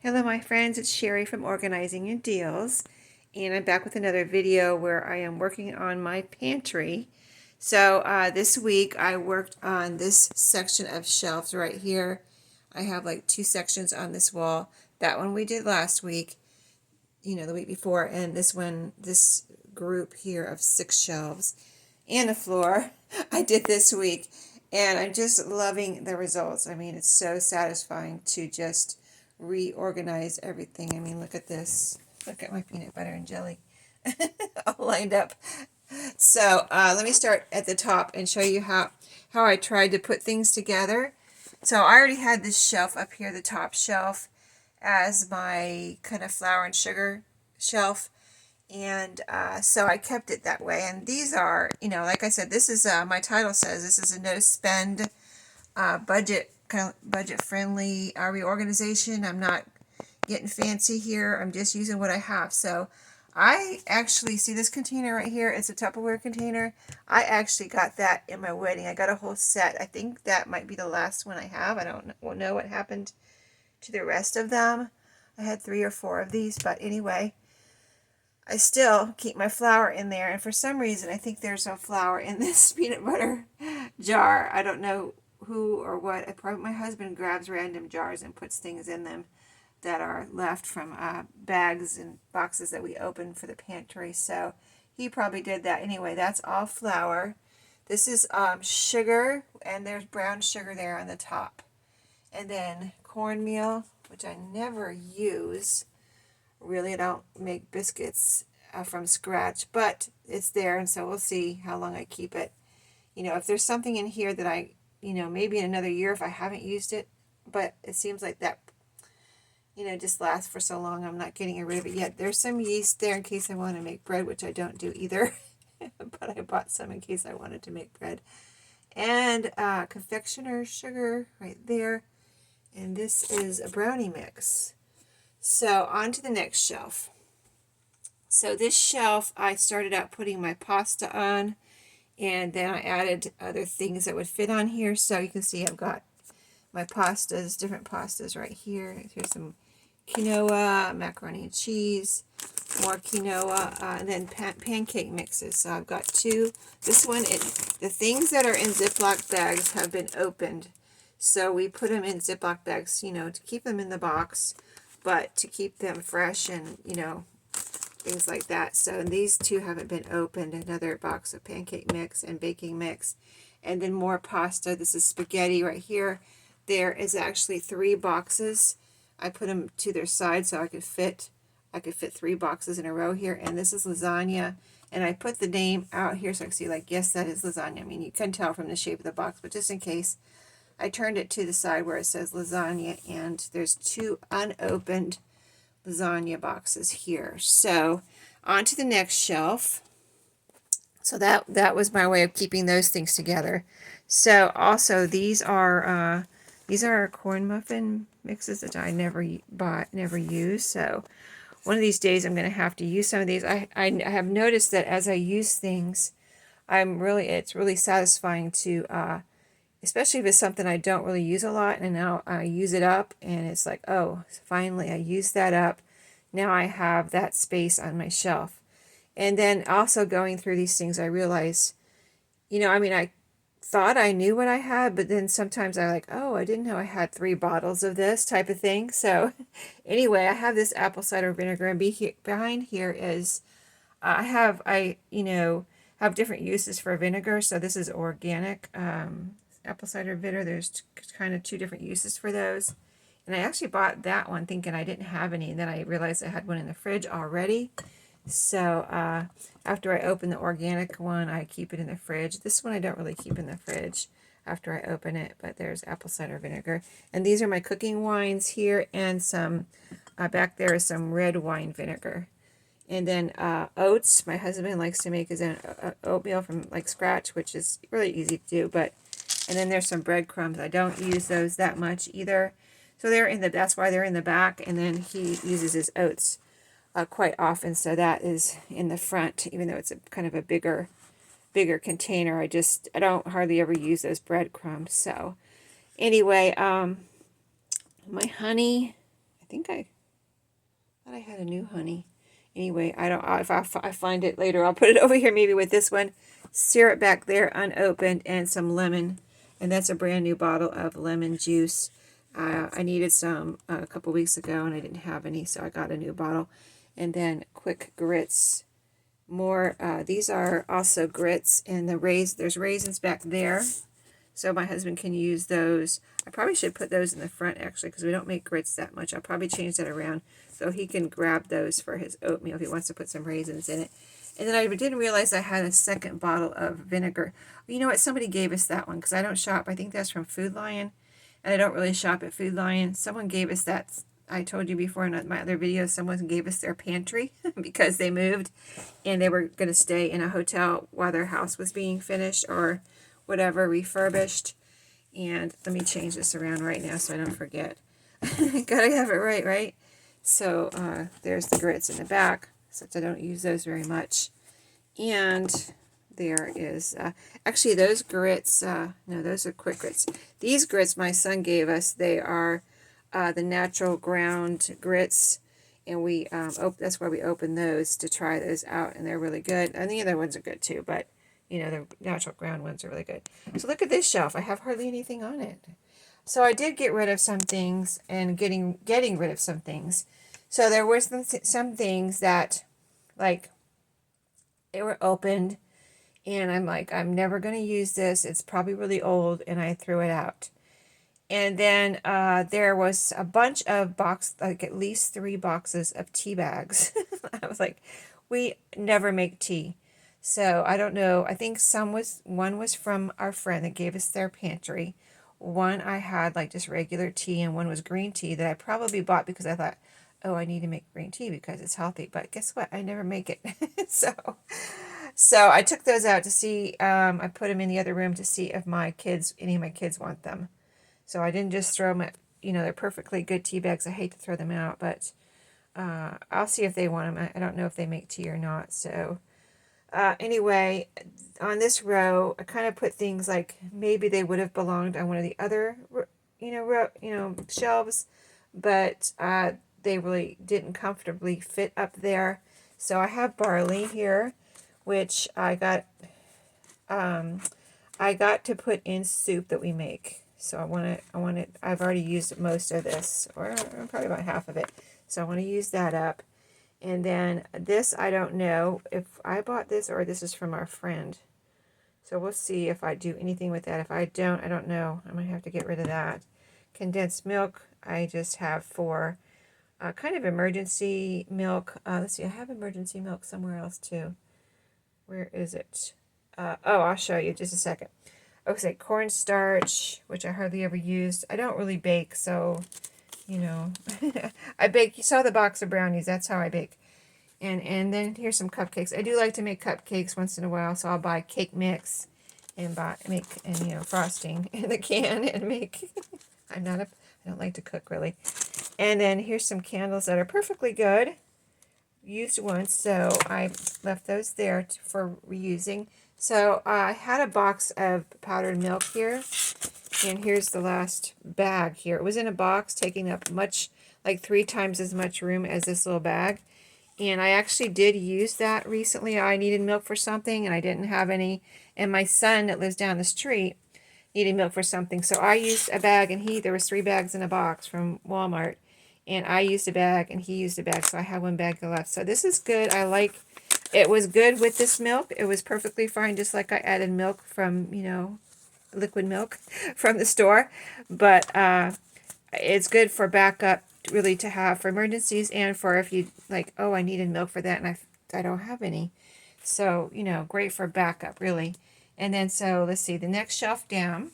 Hello my friends, it's Sherry from Organizing Your Deals, and I'm back with another video where I am working on my pantry. So this week I worked on this section of shelves right here. I have like two sections on this wall. That one we did last week, the week before, and this one, this group here of 6 shelves and a floor, I did this week, and I'm just loving the results. I mean, it's so satisfying to just reorganize everything. I mean, look at this. Look at my peanut butter and jelly all lined up. So let me start at the top and show you how I tried to put things together. So I already had this shelf up here, the top shelf, as my kind of flour and sugar shelf. And so I kept it that way. And these are, like I said, this is, my title says this is a no spend budget friendly reorganization. I'm not getting fancy here. I'm just using what I have. So I actually see this container right here. It's a Tupperware container. I actually got that in my wedding. I got a whole set. I think that might be the last one I have. I don't know what happened to the rest of them. I had 3 or 4 of these, but anyway, I still keep my flour in there, and for some reason I think there's no flour in this peanut butter jar. I don't know who or what. Probably my husband grabs random jars and puts things in them that are left from bags and boxes that we open for the pantry, so he probably did that. Anyway, that's all flour. This is sugar, and there's brown sugar there on the top. And then cornmeal, which I never use. Really, I don't make biscuits from scratch, but it's there, and so we'll see how long I keep it. If there's something in here that I, maybe in another year if I haven't used it, but it seems like that, just lasts for so long, I'm not getting rid of it yet. There's some yeast there in case I want to make bread, which I don't do either, but I bought some in case I wanted to make bread. And confectioner's sugar right there, and this is a brownie mix. So on to the next shelf. So this shelf, I started out putting my pasta on, and then I added other things that would fit on here. So you can see I've got my pastas, different pastas right here. Here's some quinoa, macaroni and cheese, more quinoa, and then pancake mixes. So I've got 2. This one, the things that are in Ziploc bags have been opened. So we put them in Ziploc bags, to keep them in the box, but to keep them fresh and, things like that. So these 2 haven't been opened. Another box of pancake mix and baking mix. And then more pasta. This is spaghetti right here. There is actually 3 boxes. I put them to their side so I could fit 3 boxes in a row here. And this is lasagna. And I put the name out here so I can see, like, yes, that is lasagna. I mean, you can tell from the shape of the box, but just in case, I turned it to the side where it says lasagna, and there's 2 unopened lasagna boxes here. So on to the next shelf. So that was my way of keeping those things together. So also these are corn muffin mixes that I never use. So one of these days I'm going to have to use some of these. I have noticed that as I use things, it's really satisfying to especially if it's something I don't really use a lot, and now I use it up, and it's like, oh, finally I used that up. Now I have that space on my shelf. And then also going through these things, I realized, I thought I knew what I had, but then sometimes I'm like, oh, I didn't know I had 3 bottles of this type of thing. So anyway, I have this apple cider vinegar, and behind here is, I have different uses for vinegar. So this is organic apple cider vinegar. There's kind of 2 different uses for those. And I actually bought that one thinking I didn't have any, and then I realized I had one in the fridge already. So after I open the organic one, I keep it in the fridge. This one I don't really keep in the fridge after I open it, but there's apple cider vinegar. And these are my cooking wines here, and some, back there is some red wine vinegar. And then oats. My husband likes to make his own oatmeal from scratch, which is really easy to do. And then there's some breadcrumbs. I don't use those that much either. So that's why they're in the back. And then he uses his oats quite often. So that is in the front, even though it's kind of a bigger container. I don't hardly ever use those breadcrumbs. So anyway, my honey, I think I Thought I had a new honey. Anyway, I don't. If I find it later, I'll put it over here maybe with this one. Syrup back there unopened and some lemon, and that's a brand new bottle of lemon juice. I needed some a couple weeks ago and I didn't have any, so I got a new bottle. And then quick grits. More. These are also grits, and there's raisins back there, so my husband can use those. I probably should put those in the front actually, because we don't make grits that much. I'll probably change that around so he can grab those for his oatmeal if he wants to put some raisins in it. And then I didn't realize I had a second bottle of vinegar. You know what? Somebody gave us that one because I don't shop. I think that's from Food Lion, and I don't really shop at Food Lion. Someone gave us that. I told you before in my other video, someone gave us their pantry because they moved and they were going to stay in a hotel while their house was being finished or whatever, refurbished. And let me change this around right now so I don't forget. Gotta have it right, right? So there's the grits in the back, since I don't use those very much. And there is, actually those grits, no, those are quick grits. These grits my son gave us, they are the natural ground grits. And we, that's why we opened those to try those out, and they're really good. And the other ones are good too, but you know, the natural ground ones are really good. So look at this shelf. I have hardly anything on it. So I did get rid of some things and getting rid of some things. So there were some things that, like, they were opened, and I'm like, I'm never going to use this. It's probably really old, and I threw it out. And then there was a bunch of like at least 3 boxes of tea bags. I was like, we never make tea. So I don't know. I think one was from our friend that gave us their pantry. One I had like just regular tea, and one was green tea that I probably bought because I thought, oh, I need to make green tea because it's healthy. But guess what? I never make it. So I took those out to see. I put them in the other room to see if any of my kids want them. So I didn't just throw them at, they're perfectly good tea bags. I hate to throw them out, but I'll see if they want them. I don't know if they make tea or not. So anyway, on this row, I kind of put things like maybe they would have belonged on one of the other, shelves, but they really didn't comfortably fit up there. So I have barley here, which I got to put in soup that we make. So I've already used most of this, or probably about half of it. So I want to use that up. And then this, I don't know if I bought this or this is from our friend. So we'll see if I do anything with that. If I don't, I don't know. I might have to get rid of that. Condensed milk, I just have for kind of emergency milk. Let's see, I have emergency milk somewhere else too. Where is it? I'll show you just a second. Okay, cornstarch, which I hardly ever used. I don't really bake, so, I bake. You saw the box of brownies. That's how I bake. And then here's some cupcakes. I do like to make cupcakes once in a while, so I'll buy cake mix and make frosting in the can and make. I don't like to cook really. And then here's some candles that are perfectly good. Used once, so I left those there for reusing. So I had a box of powdered milk here, and here's the last bag here. It was in a box, taking up like 3 times as much room as this little bag. And I actually did use that recently. I needed milk for something, and I didn't have any. And my son that lives down the street needed milk for something. So I used a bag, and there was 3 bags in a box from Walmart. And I used a bag, and he used a bag, so I have 1 bag left. So this is good. It was good with this milk. It was perfectly fine, just like I added milk from, liquid milk from the store. But it's good for backup, really, to have for emergencies and for if you, like, oh, I needed milk for that, and I don't have any. So, great for backup, really. And then, so, let's see, the next shelf down,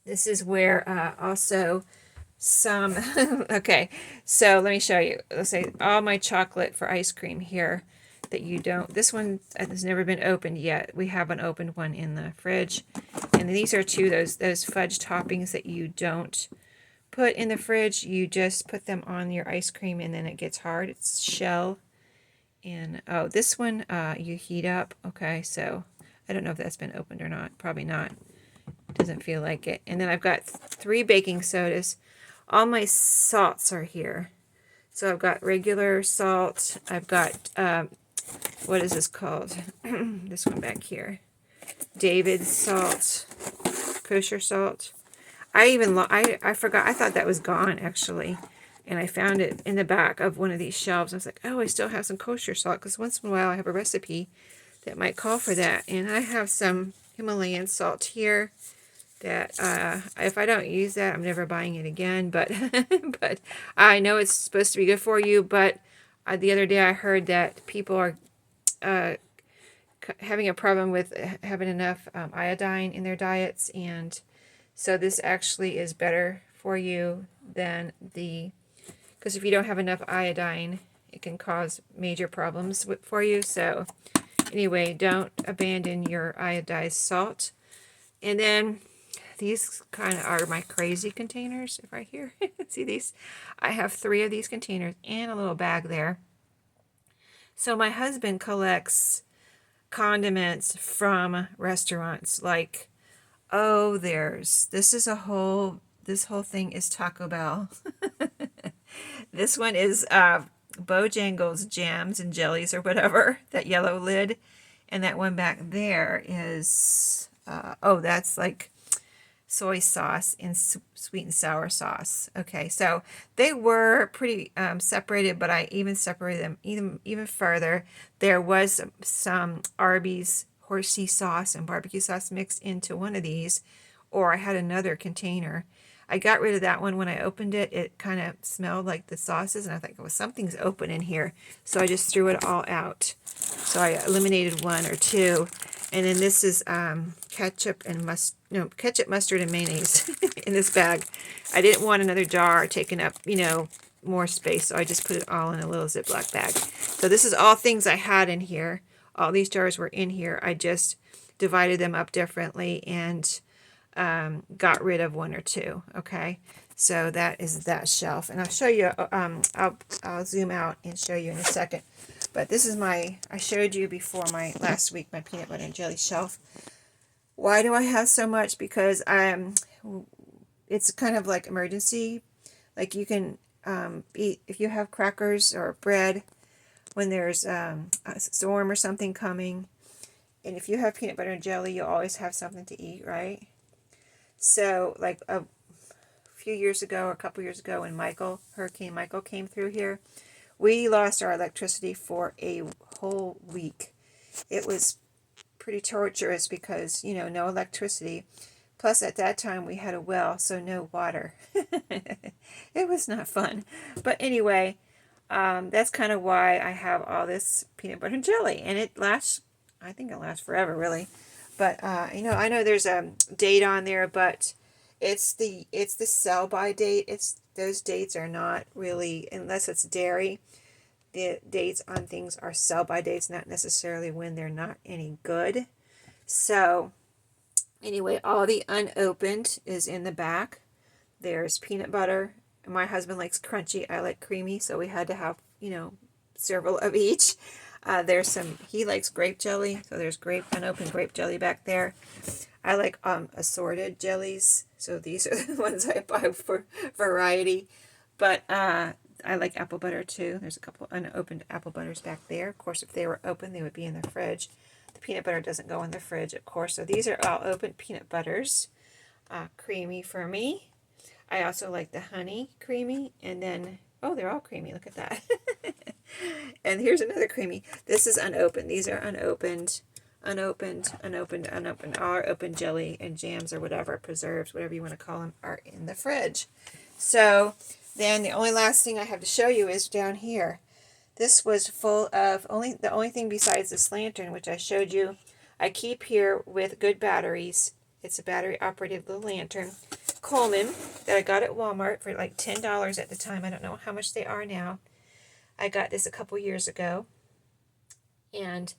this is where also some, okay, so let me show you. Let's say all my chocolate for ice cream here that you don't, this one has never been opened yet. We have an opened one in the fridge. And these are those fudge toppings that you don't put in the fridge. You just put them on your ice cream and then it gets hard. It's shell. And, this one you heat up. Okay, so I don't know if that's been opened or not. Probably not. Doesn't feel like it. And then I've got 3 baking sodas. All my salts are here. So I've got regular salt. I've got, what is this called? This one back here. David's salt, kosher salt. I forgot, I thought that was gone actually. And I found it in the back of one of these shelves. I was like, oh, I still have some kosher salt, because once in a while I have a recipe that might call for that. And I have some Himalayan salt here that if I don't use that, I'm never buying it again. But but I know it's supposed to be good for you. But the other day I heard that people are having a problem with having enough iodine in their diets, and so this actually is better for you than because if you don't have enough iodine, it can cause major problems for you. So anyway, don't abandon your iodized salt. And then these kind of are my crazy containers right here. See these? I have 3 of these containers and a little bag there. So my husband collects condiments from restaurants, like, oh, this whole thing is Taco Bell. This one is Bojangles jams and jellies or whatever, that yellow lid. And that one back there is, that's like soy sauce and sweet and sour sauce. Okay, so they were pretty separated, but I even separated them even further. There was some Arby's horsey sauce and barbecue sauce mixed into one of these, or I had another container. I got rid of that one when I opened it. It kind of smelled like the sauces, and I thought, well, something's open in here. So I just threw it all out. So I eliminated 1 or 2. And then this is ketchup, mustard, and mayonnaise in this bag. I didn't want another jar taking up, more space, so I just put it all in a little Ziploc bag. So this is all things I had in here. All these jars were in here. I just divided them up differently and got rid of 1 or 2. Okay, so that is that shelf, and I'll show you. I'll zoom out and show you in a second. But this is I showed you before last week, my peanut butter and jelly shelf. Why do I have so much? Because it's kind of like emergency. Like you can eat, if you have crackers or bread when there's a storm or something coming. And if you have peanut butter and jelly, you'll always have something to eat, right? So like a few years ago, or a couple years ago, when Hurricane Michael came through here, we lost our electricity for a whole week. It was pretty torturous because, no electricity. Plus, at that time, we had a well, so no water. It was not fun. But anyway, that's kind of why I have all this peanut butter and jelly. And I think it lasts forever, really. But, I know there's a date on there, but it's the sell-by date. Those dates are not really, unless it's dairy, the dates on things are sell-by dates, not necessarily when they're not any good. So anyway, all the unopened is in the back. There's peanut butter. My husband likes crunchy. I like creamy, so we had to have, several of each. He likes grape jelly, so there's unopened grape jelly back there. I like assorted jellies, so these are the ones I buy for variety. But I like apple butter too. There's a couple unopened apple butters back there. Of course, if they were open, they would be in the fridge. The peanut butter doesn't go in the fridge, of course. So these are all open peanut butters. Creamy for me. I also like the honey creamy. And then, they're all creamy. Look at that. And here's another creamy. This is unopened. These are unopened. Unopened. All our open jelly and jams or whatever, preserves, whatever you want to call them, are in the fridge. So then the only last thing I have to show you is down here. This was full of the only thing besides this lantern, which I showed you, I keep here with good batteries. It's a battery operated little lantern, Coleman, that I got at Walmart for like $10 at the time. I don't know how much they are now. I got this a couple years ago, and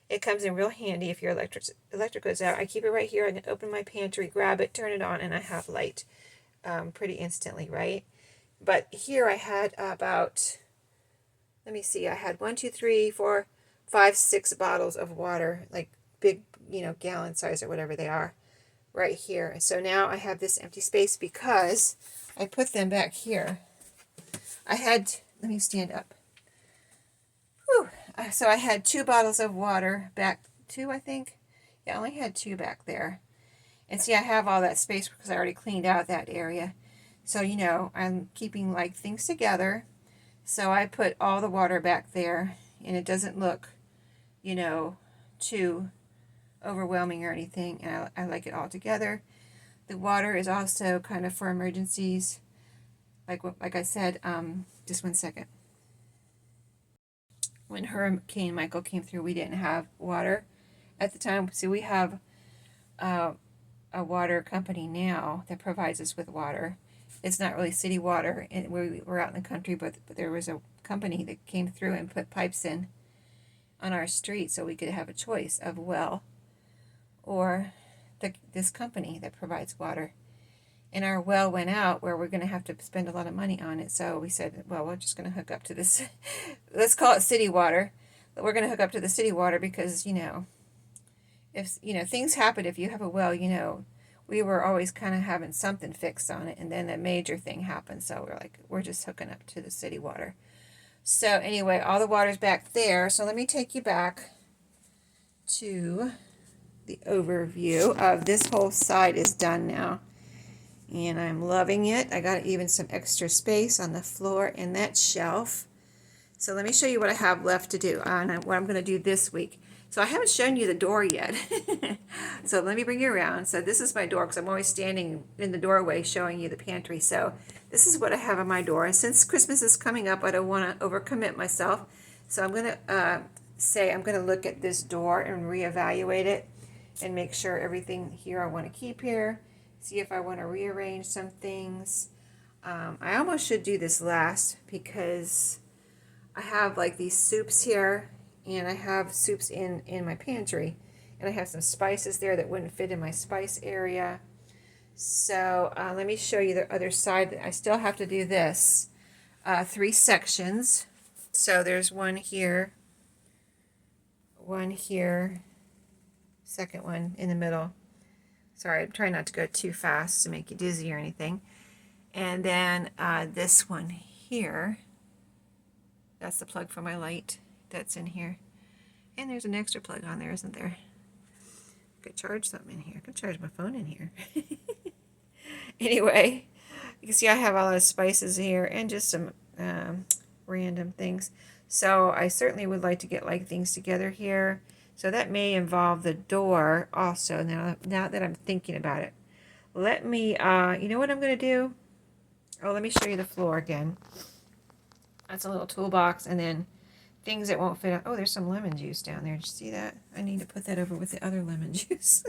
it comes in real handy if your electric goes out. I keep it right here. I can open my pantry, grab it, turn it on, and I have light pretty instantly, right? But here I had about, let me see, I had 1, 2, 3, 4, 5, 6 bottles of water, like big, gallon size or whatever they are, right here. So now I have this empty space because I put them back here. I had let me stand up. Whew. So I had 2 bottles of water back, 2 I think. Yeah, I only had 2 back there. And see, I have all that space because I already cleaned out that area. So, you know, I'm keeping like things together. So I put all the water back there, and it doesn't look, you know, too overwhelming or anything. And I like it all together. The water is also kind of for emergencies. Like I said, just one second. When Hurricane Michael came through, we didn't have water at the time. So we have a water company now that provides us with water. It's not really city water, and we're out in the country, but there was a company that came through and put pipes in on our street so we could have a choice of well or this company that provides water. And our well went out where we're going to have to spend a lot of money on it. So we said, well, we're just going to hook up to this. Let's call it city water. But we're going to hook up to the city water because, you know, if, you know, things happen if you have a well, you know, we were always kind of having something fixed on it. And then a major thing happened. So we're like, we're just hooking up to the city water. So anyway, all the water's back there. So let me take you back to the overview of this whole side is done now. And I'm loving it. I got even some extra space on the floor in that shelf. So let me show you what I have left to do and what I'm going to do this week. So I haven't shown you the door yet. So let me bring you around. So this is my door because I'm always standing in the doorway showing you the pantry. So this is what I have on my door. And since Christmas is coming up, I don't want to overcommit myself. So I'm going to I'm going to look at this door and reevaluate it and make sure everything here I want to keep here. See if I want to rearrange some things. I almost should do this last because I have like these soups here, and I have soups in my pantry, and I have some spices there that wouldn't fit in my spice area. So let me show you the other side. I still have to do this. 3 sections. So there's one here, second one in the middle. Sorry, I'm trying not to go too fast to make you dizzy or anything. And then this one here, that's the plug for my light that's in here. And there's an extra plug on there, isn't there? I could charge something in here. I could charge my phone in here. Anyway, you can see I have all those spices here and just some random things. So I certainly would like to get like things together here. So that may involve the door also, now that I'm thinking about it. Let me, you know what I'm going to do? Oh, let me show you the floor again. That's a little toolbox, and then things that won't fit. Oh, there's some lemon juice down there. Did you see that? I need to put that over with the other lemon juice.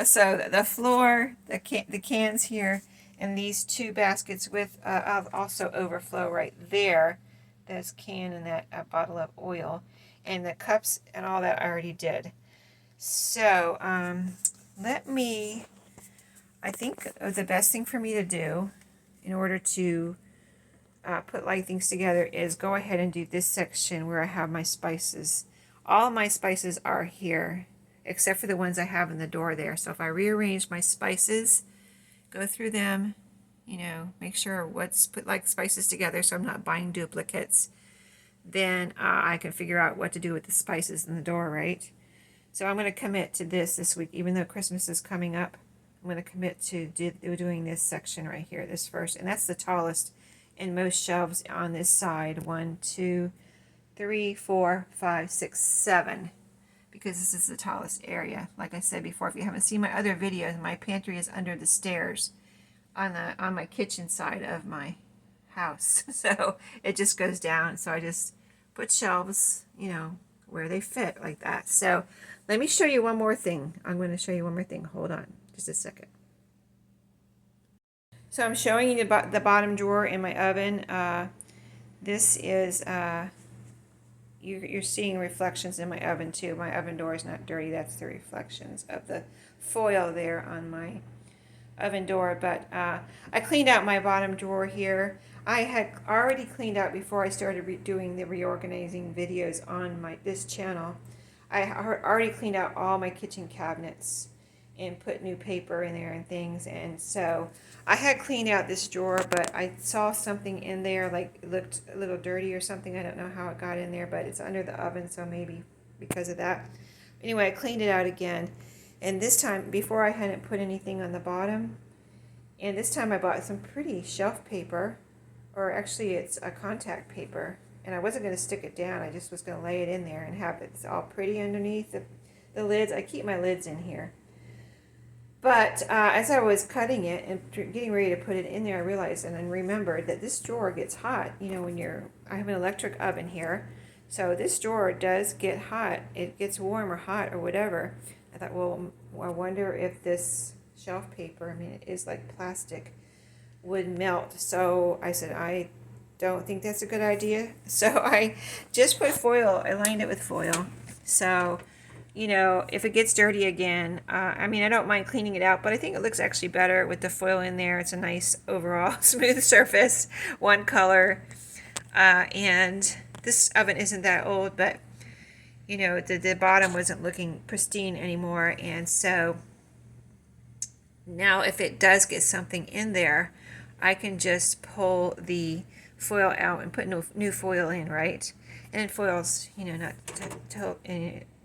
So the floor, the cans here, and these 2 baskets with also overflow right there. That's can and that bottle of oil. And the cups and all that I already did. So I think the best thing for me to do in order to put like things together is go ahead and do this section where I have my spices. All my spices are here except for the ones I have in the door there. So if I rearrange my spices, go through them, you know, make sure put like spices together so I'm not buying duplicates. Then I can figure out what to do with the spices in the door, right? So I'm going to commit to this week, even though Christmas is coming up. I'm going to commit to doing this section right here, this first, and that's the tallest in most shelves on this side. 1, 2, 3, 4, 5, 6, 7, because this is the tallest area. Like I said before, if you haven't seen my other videos, my pantry is under the stairs on my kitchen side of my house. So it just goes down. So I just put shelves, you know, where they fit like that. So let me show you one more thing. I'm going to show you one more thing. Hold on just a second. So I'm showing you the bottom drawer in my oven. This is, you're seeing reflections in my oven too. My oven door is not dirty. That's the reflections of the foil there on my oven door. But I cleaned out my bottom drawer here. I had already cleaned out before I started doing the reorganizing videos on this channel. I already cleaned out all my kitchen cabinets and put new paper in there and things. And so I had cleaned out this drawer, but I saw something in there, like it looked a little dirty or something. I don't know how it got in there, but it's under the oven, so maybe because of that. Anyway, I cleaned it out again. And this time, before I hadn't put anything on the bottom. And this time I bought some pretty shelf paper, or actually it's a contact paper. And I wasn't going to stick it down. I just was going to lay it in there and have it all pretty underneath the lids. I keep my lids in here. But as I was cutting it and getting ready to put it in there, I realized and then remembered that this drawer gets hot. You know, I have an electric oven here. So this drawer does get hot. It gets warm or hot or whatever. I thought, well, I wonder if this shelf paper, I mean, it is like plastic, would melt. So I said, I don't think that's a good idea. So I just put foil. I lined it with foil. So, you know, if it gets dirty again, I mean, I don't mind cleaning it out, but I think it looks actually better with the foil in there. It's a nice overall smooth surface, one color. And this oven isn't that old, but, you know, the bottom wasn't looking pristine anymore. And so now if it does get something in there, I can just pull the foil out and put new foil in, right? And foil's, you know, not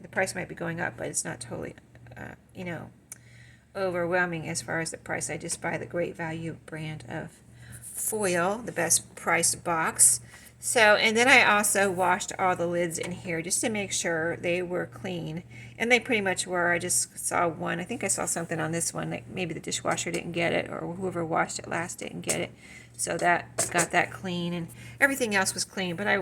the price might be going up, but it's not totally, you know, overwhelming as far as the price. I just buy the Great Value brand of foil, the best priced box. So, and then I also washed all the lids in here just to make sure they were clean. And they pretty much were. I just saw one. I think I saw something on this one. Like maybe the dishwasher didn't get it, or whoever washed it last didn't get it. So that got that clean. And everything else was clean. But I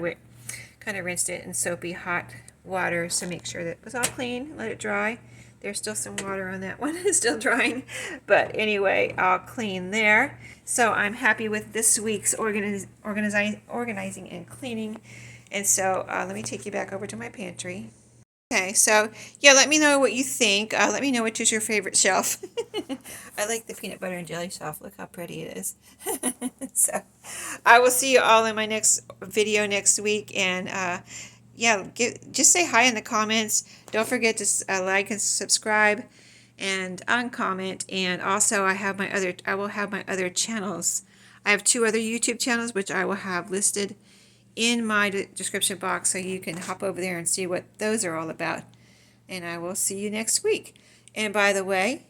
kind of rinsed it in soapy hot water to make sure that it was all clean. Let it dry. There's still some water on that one. It's still drying. But anyway, all clean there. So I'm happy with this week's organizing and cleaning. And so let me take you back over to my pantry. Okay, so yeah, let me know what you think. Let me know which is your favorite shelf. I like the peanut butter and jelly shelf. Look how pretty it is. So I will see you all in my next video next week. And yeah, just say hi in the comments. Don't forget to like and subscribe and uncomment. And also I will have my other channels. I have 2 other YouTube channels which I will have listed in my description box, so you can hop over there and see what those are all about. And I will see you next week. And by the way,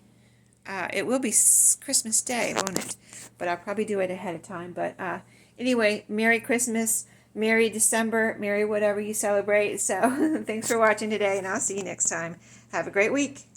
it will be Christmas Day, won't it? But I'll probably do it ahead of time. But anyway, Merry Christmas, Merry December, Merry whatever you celebrate. So thanks for watching today, and I'll see you next time. Have a great week.